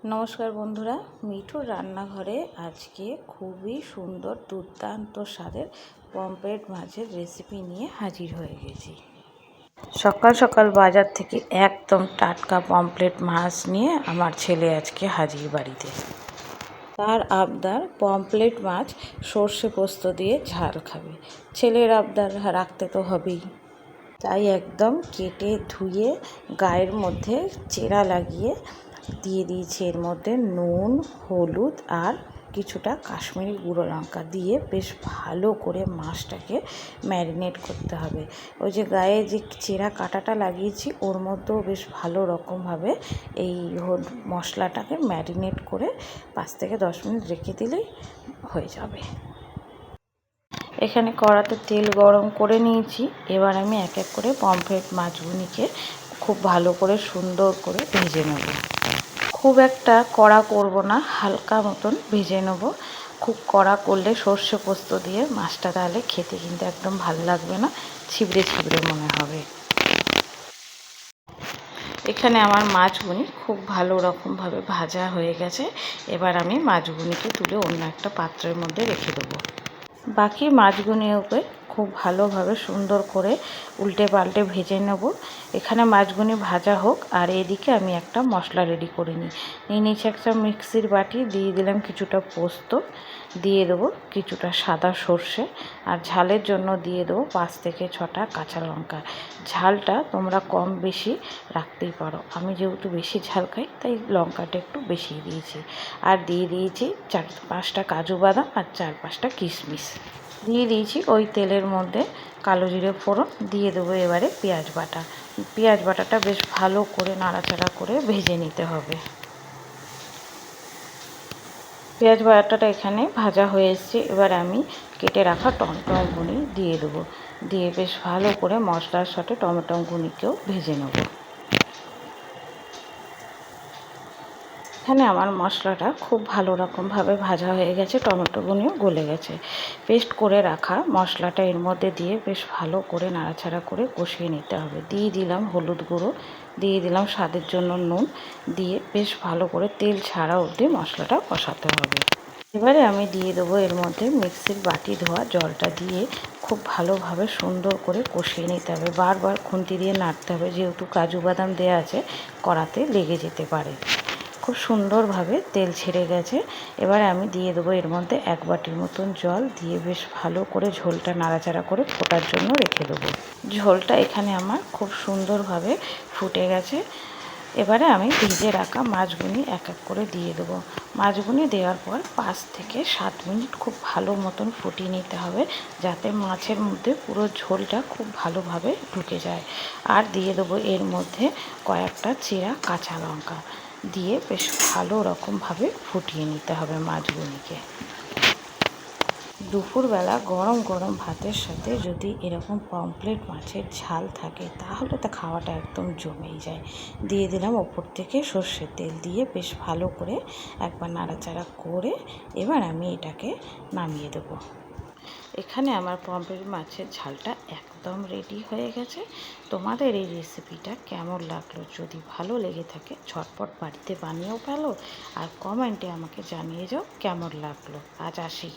নমস্কার বন্ধুরা, মিঠুর রান্নাঘরে আজকে খুবই সুন্দর দুর্দান্ত স্বাদের পমফ্রেট মাছের রেসিপি নিয়ে হাজির হয়ে গেছি। সকাল সকাল বাজার থেকে একদম টাটকা পমফ্রেট মাছ নিয়ে আমার ছেলে আজকে হাজির বাড়িতে। তার আবদার পমফ্রেট মাছ সর্ষে পোস্ত দিয়ে ঝাল খাবে। ছেলের আবদার রাখতে তো হবেই, তাই একদম কেটে ধুয়ে গায়ের মধ্যে চেরা লাগিয়ে দিয়ে দিয়েছি এর মধ্যে নুন, হলুদ আর কিছুটা কাশ্মীরি গুঁড়ো লঙ্কা দিয়ে বেশ ভালো করে মাছটাকে ম্যারিনেট করতে হবে। ওই যে গায়ে যে চেরা কাঁটাটা লাগিয়েছি ওর মধ্যেও বেশ ভালো রকমভাবে এই মশলাটাকে ম্যারিনেট করে 5 থেকে 10 মিনিট রেখে দিলেই হয়ে যাবে। এখানে কড়াতে তেল গরম করে নিয়েছি। এবার আমি এক এক করে পমফ্রেট মাছগুলিকে খুব ভালো করে সুন্দর করে ভেজে নেব। খুব একটা কড়া করব না, হালকা মতন ভেজে নেব। খুব কড়া করলে সর্ষে পোস্ত দিয়ে মাছটা তাহলে খেতে কিন্তু একদম ভালো লাগবে না, ছিবড়ে ছিবড়ে মনে হবে। এখানে আমার মাছগুলি খুব ভালো রকমভাবে ভাজা হয়ে গেছে। এবার আমি মাছগুলিকে তুলে অন্য একটা পাত্রের মধ্যে রেখে দেবো। বাকি মাছগুলিকে খুব ভালোভাবে সুন্দর করে উল্টে পাল্টে ভেজে নেব। এখানে মাছগুলি ভাজা হোক আর এদিকে আমি একটা মশলা রেডি করে নিয়ে নিয়েছি একটা মিক্সির বাটি। দিয়ে দিলাম কিছুটা পোস্ত, দিয়ে দেবো কিছুটা সাদা সর্ষে, আর ঝালের জন্য দিয়ে দেবো 5 থেকে 6টা কাঁচা লঙ্কা। ঝালটা তোমরা কম বেশি রাখতেই পারো, আমি যেহেতু বেশি ঝাল খাই তাই লঙ্কাটা একটু বেশি দিয়েছি। আর দিয়ে দিয়েছি 4-5টা কাজু বাদাম আর 4-5টা কিশমিশ। দিয়ে দিয়েছি ওই তেলের মধ্যে কালো জিরে ফোড়ন, দিয়ে দেবো এবারে পেঁয়াজ বাটা। পেঁয়াজ বাটাটা বেশ ভালো করে নাড়াচাড়া করে ভেজে নিতে হবে। পেঁয়াজ বাটাটা এখানে ভাজা হয়ে এসছে। এবার আমি কেটে রাখা টমেটোগুলি দিয়ে দেবো, দিয়ে বেশ ভালো করে মশলার সাথে টমেটোগুলিকেও ভেজে নেব। এখানে আমার মশলাটা খুব ভালো রকমভাবে ভাজা হয়ে গেছে, টমেটোগুলিও গলে গেছে। পেস্ট করে রাখা মশলাটা এর মধ্যে দিয়ে বেশ ভালো করে নাড়াচাড়া করে কষিয়ে নিতে হবে। দিয়ে দিলাম হলুদ গুঁড়ো, দিয়ে দিলাম স্বাদের জন্য নুন, দিয়ে বেশ ভালো করে তেল ছাড়া অবধি মশলাটা কষাতে হবে। এবারে আমি দিয়ে দেবো এর মধ্যে মিক্সির বাটি ধোয়া জলটা, দিয়ে খুব ভালোভাবে সুন্দর করে কষিয়ে নিতে হবে। বারবার খুন্তি দিয়ে নাড়তে হবে, যেহেতু কাজু বাদাম দেওয়া আছে কড়াতে লেগে যেতে পারে। খুব সুন্দরভাবে তেল ছেড়ে গেছে। এবারে আমি দিয়ে দেবো এর মধ্যে 1 বাটির মতন জল, দিয়ে বেশ ভালো করে ঝোলটা নাড়াচাড়া করে ফোটার জন্য রেখে দেবো। ঝোলটা এখানে আমার খুব সুন্দরভাবে ফুটে গেছে। এবারে আমি ভেজে রাখা মাছগুলি এক এক করে দিয়ে দেবো। মাছগুলি দেওয়ার পর 5 থেকে 7 মিনিট খুব ভালো মতন ফুটিয়ে নিতে হবে, যাতে মাছের মধ্যে পুরো ঝোলটা খুব ভালোভাবে ঢুকে যায়। আর দিয়ে দেবো এর মধ্যে কয়েকটা চেরা কাঁচা লঙ্কা, দিয়ে বেশ ভালো রকমভাবে ফুটিয়ে নিতে হবে মাছগুলিকে। দুপুরবেলা গরম গরম ভাতের সাথে যদি এরকম পমফ্রেট মাছের ঝাল থাকে তাহলে তো খাওয়াটা একদম জমেই যায়। দিয়ে দিলাম ওপর থেকে সর্ষের তেল, দিয়ে বেশ ভালো করে একবার নাড়াচাড়া করে এবার আমি এটাকে নামিয়ে দেবো। এখানে আমার পমফ্রেট মাছের ঝালটা একদম রেডি হয়ে গেছে। তোমাদের এই রেসিপিটা কেমন লাগলো? যদি ভালো লেগে থাকে ঝটপট বাড়িতে বানিয়েও ফেলো, আর কমেন্টে আমাকে জানিয়ে যাও কেমন লাগলো। আজ আসি।